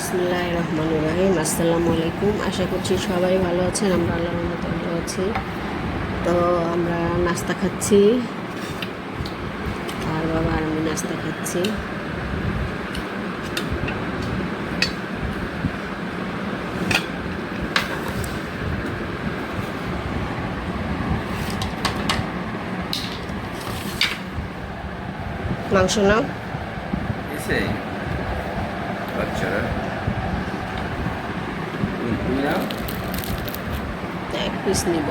বিসমিল্লাহির রহমানির রহিম। আসসালামু আলাইকুম। আশা করছি সবাই ভালো আছেন। আমরা আল্লাহর রহমতে ভালো আছি। তো আমরা নাস্তা খাচ্ছি, আর বাবা আর আমি নাস্তা খাচ্ছি। মাংস নাও। বাচ্চারা এক পিস নিব।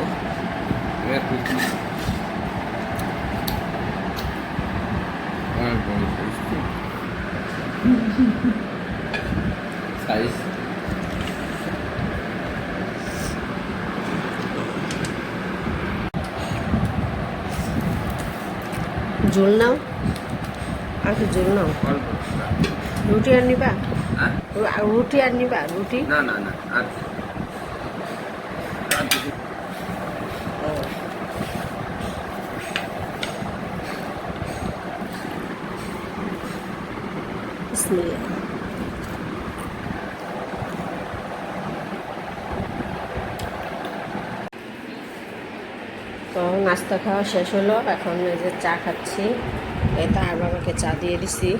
সাইজ ঝোল নাও, আর কি ঝোল নাও। রুটি আর নিবা? রুটি আর নিবা? রুটি না না না আর বিসমিল্লাহ। তো নাস্তা খাওয়া শেষ হলো, এখন এই যে চা খাচ্ছি। এই তার বাবাকে চা দিয়ে দিছি।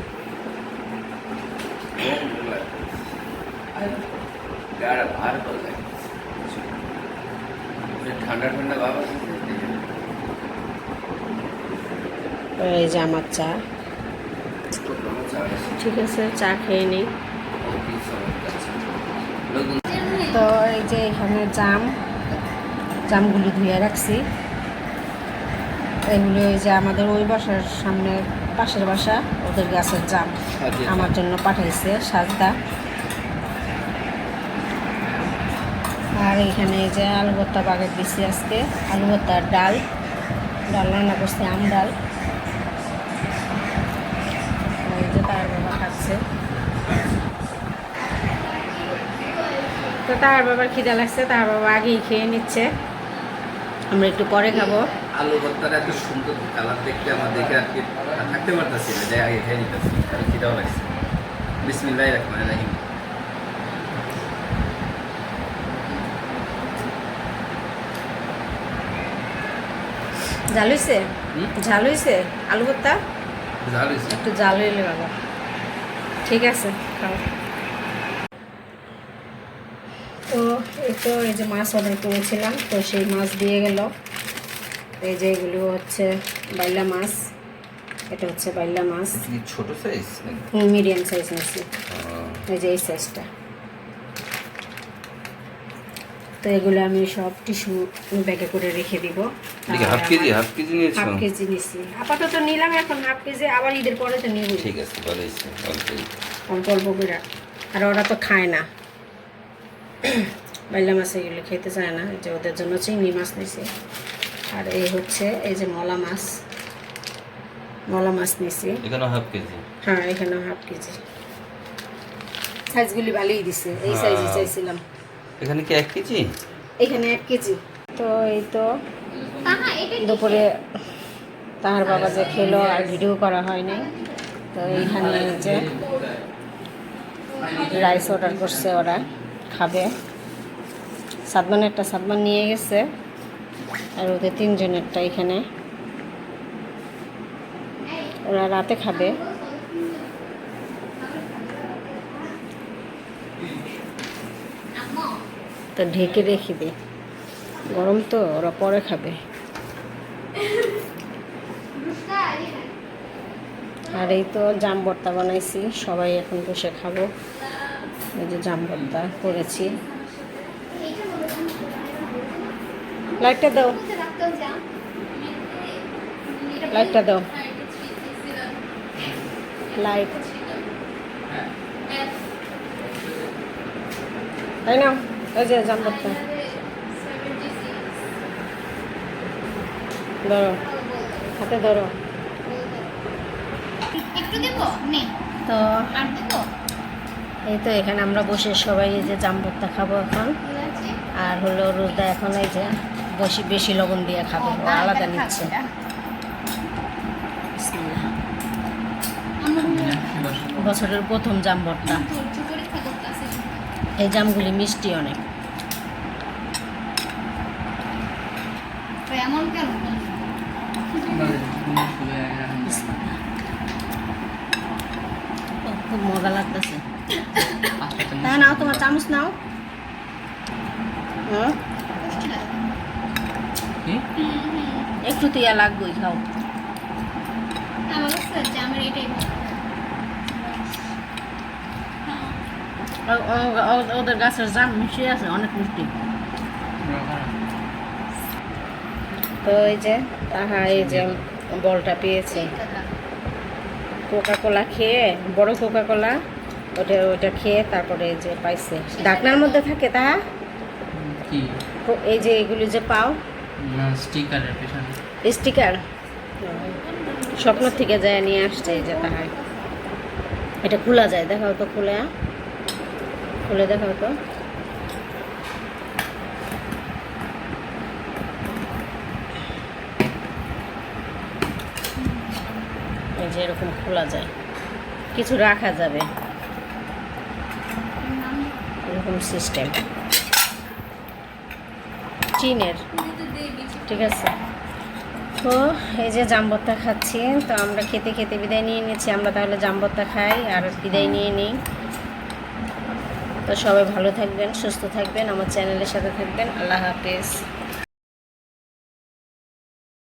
ঠান্ডা ঠান্ডা বাবা এই যে আমার চা। ঠিক আছে, চা খেয়ে নিই। তো এই যে এখানে জামগুলি ধুয়ে রাখছি। এগুলো এই যে আমাদের ওই বাসার সামনে, পাশের বাসা, ওদের গাছের জাম আমার জন্য পাঠাইছে সাজদা। আর এখানে এই যে আলু ভর্তা বাগার দিছি আজকে। আলু ভর্তার ডাল রান্না করছি, আম ডাল। এই যে তার বাবা খাচ্ছে। তো তার বাবার খিদা লাগছে, তার বাবা আগেই খেয়ে নিচ্ছে, আমরা একটু পরে খাবো। আলু ভর্তাটা এত সুন্দর কালার দেখতে আমার দেখে আর কি থাকতে পারতেছি না, যে আগে খেয়ে নিতেছি, আর খিদাও লাগছে। বিসমিল্লাহির রহমানির রহিম। ঝাল হয়েছে? ঝাল হয়েছে আলু ভর্তা? ঝাল হয়েছে? একটু ঝাল হইলে বাবা। ঠিক আছে, খাও। তো এই যে মাছ অর্ডার করেছিলাম, তো সেই মাছ দিয়ে গেল। এই যে এগুলো হচ্ছে বাইলা মাছ। এটা হচ্ছে বাইলা মাছ, ছোট সাইজ, মিডিয়াম সাইজ নিচ্ছি। এই যে এই সাইজটা। তো এগুলো আমি সব টিস্যু ব্যাগে করে রেখে দিব। হাফ কেজি নিয়েছো? হাফ কেজি নিচ্ছি আপাতত, নিলাম এখন হাফ কেজি, আবার ঈদের পরে তো নিব। ঠিক আছে, ভালো হয়েছে। অল্প অল্প করে। আর ওরা তো খায় না বাইলা মাছ, এগুলো খেতে চায় না। যে ওদের জন্য চিংড়ি মাছ নিছি। আর এই হচ্ছে এই যে মলা মাছ নিছি। এখানে হাফ কেজি? হ্যাঁ, এখানেও হাফ কেজি। সাইজগুলি ভালোই দিছে, এই সাইজই চাইছিলাম। এখানে কি 1 কেজি? এখানে 1 কেজি। তো এই তো দুপুরে তাহার বাবা যে খেলো, আর ভিডিও করা হয়নি। তো এইখানে যে রাইস অর্ডার করছে, ওরা খাবে। সাদমান নিয়ে গেছে, আর ওদের 3 জনেরটা এখানে, ওরা রাতে খাবে। তো ঢেকে রেখে দে, গরম তো, ওরা পরে খাবে। আর এই তো জাম ভর্তা বানাইছি, সবাই এখন বসে খাবো। এই যে জাম ভর্তা করেছি। লাইটটা দাও, লাইটটা দাও, লাইট। তাই না? এই যে জাম ভর্তা ধরো, হাতে ধরো। তো এই তো এখানে আমরা বসে সবাই এই যে জাম ভর্তা খাবো এখন। আর হলো রোজদা এখন এই যে বেশি লবণ দিয়ে খাবে, ও আলাদা নিচ্ছে। বছরের প্রথম জাম ভর্তা। এই জামগুলি মিষ্টি অনেক। এমন কেন? ও, খুব মজা লাগতেছে। তাই নাও, তোমার চামচ নাও। হুম, একটু তিয়া লাগবেই, খাও। আমার কাছে জামের এটাই ওদের গাছের জাম মিষ্টি আছে, অনেক মিষ্টি। তো এই যে তাহা এই যে বলটা পেয়েছে, কোকা কোলা খেয়ে, বড় কোকা কোলা ওটা খেয়ে তারপরে এই যে পাইছে। ঢাকনার মধ্যে থাকে তাহা, কি এই যে এগুলি যে পাও না স্টিকারের পেছনে স্টিকার, স্বপ্ন থেকে যায় নিয়ে আসছে এই যে তাহা। এটা খোলা যায়, দেখাও তো, খুলে দেখাও তো। এই যে এরকম খোলা যায়, কিছু রাখা যাবে, এরকম সিস্টেম চীনের। ঠিক আছে, তো এই যে জামবত্তা খাচ্ছি। তো আমরা খেতে খেতে বিদায় নিয়ে নিচ্ছি। আমরা তাহলে জামবত্তা খাই আর বিদায় নিয়ে নিই। তো সবাই ভালো থাকবেন, সুস্থ থাকবেন, আমার চ্যানেলের সাথে থাকবেন। আল্লাহ হাফেজ।